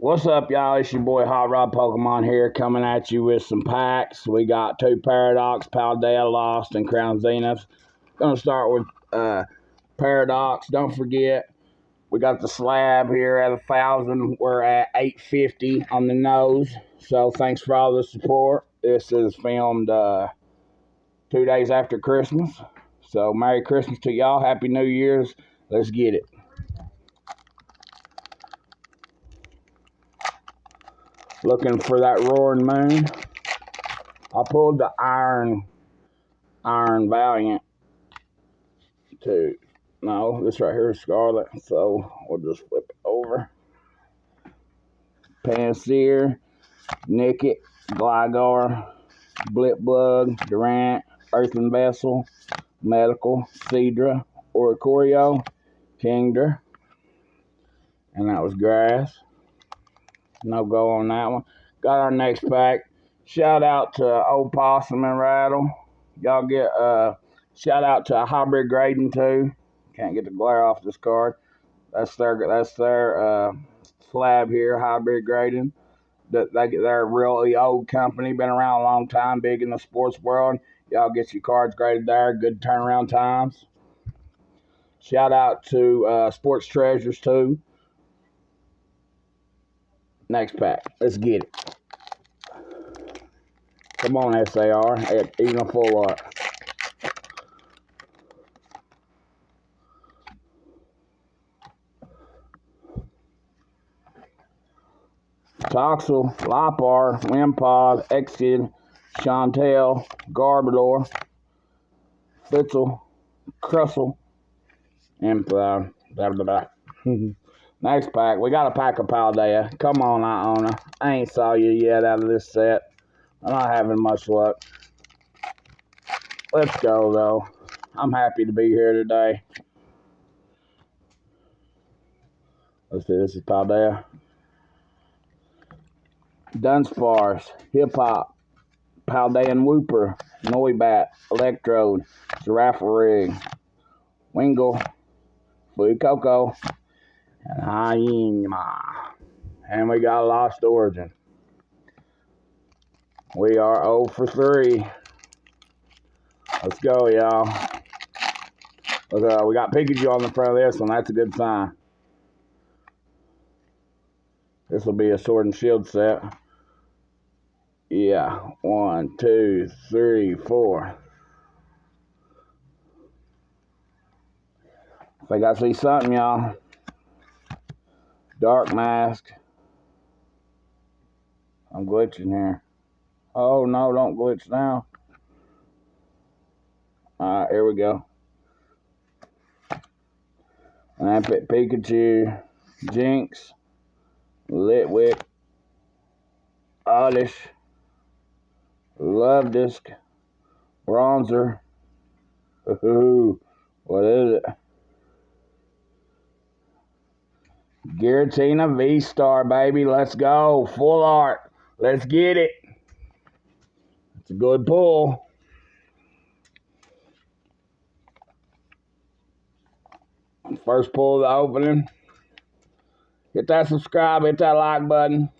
What's up, y'all? It's your boy Hot Rod Pokemon here, coming at you with some packs. We got 2 Paradox, Paldea Lost, and Crown Zenith. Gonna start with Paradox. Don't forget, we got the slab here at 1,000. We're at 850 on the nose. So thanks for all the support. This is filmed 2 days after Christmas. So Merry Christmas to y'all. Happy New Year's. Let's get it. Looking for that Roaring Moon. I pulled the Iron Valiant too. No, this right here is Scarlet, so we'll just flip it over. Panseer, Nickit, Gligar, Blipbug, Durant, Earthen Vessel, Medical, Cedra, Oricorio, Kingdra, and that was Grass. No go on that one. Got our next pack. Shout out to Old Possum and Rattle. Y'all get shout out to Hybrid Grading too. Can't get the glare off this card. That's their slab here, Hybrid Grading. They're a really old company, been around a long time, big in the sports world. Y'all get your cards graded there. Good turnaround times. Shout out to Sports Treasures too. Next pack. Let's get it. Come on, SAR. Even a full art. Toxel, Lopar, Wimpod, Exid, Chantel, Garbodor, Fitzel, Crustle, and blah, blah, blah. Next pack. We got a pack of Paldea. Come on, Iona. I ain't saw you yet out of this set. I'm not having much luck. Let's go, though. I'm happy to be here today. Let's see. This is Paldea. Dunsparce, Hip Hop, Paldean Wooper, Noibat, Electrode, Girafarig, Wingle, Fuecoco, and Hyena. And we got Lost Origin. We are 0 for 3. Let's go, y'all. Look, we got Pikachu on the front of this one. That's a good sign. This will be a Sword and Shield set. Yeah, 1, 2, 3, 4. I think I see something, y'all. Dark Mask. I'm glitching here. Oh, no, don't glitch now. Alright, here we go. Lampet, Pikachu, Jinx, Litwick, Oddish, Love Disc, Bronzer. Ooh, what is it? Giratina V-Star, baby. Let's go. Full art. Let's get it. It's a good pull. First pull of the opening. Hit that subscribe, hit that like button.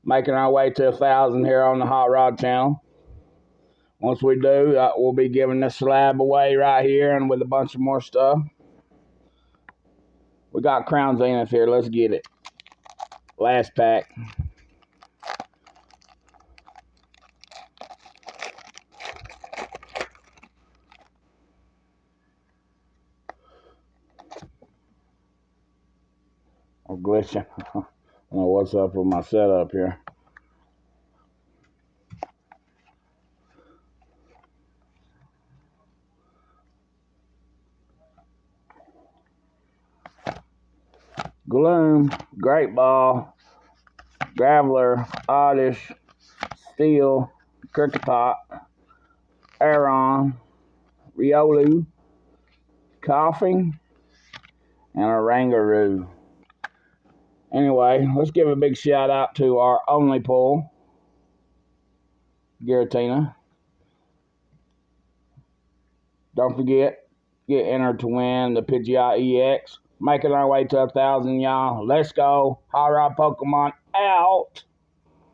Making our way to 1,000 here on the Hot Rod channel. Once we do, we'll be giving this slab away right here and with a bunch of more stuff. We got Crown Zenith here. Let's get it. Last pack. I'm glitching. I don't know what's up with my setup here. Gloom, Great Ball, Graveler, Oddish, Steel, Cricketop, Aeron, Riolu, Coughing, and a Rangaroo. Anyway, let's give a big shout out to our only pull, Giratina. Don't forget, get entered to win the Pidgeot EX Making our way to 1,000, y'all. Let's go. Hot Rod Pokemon out.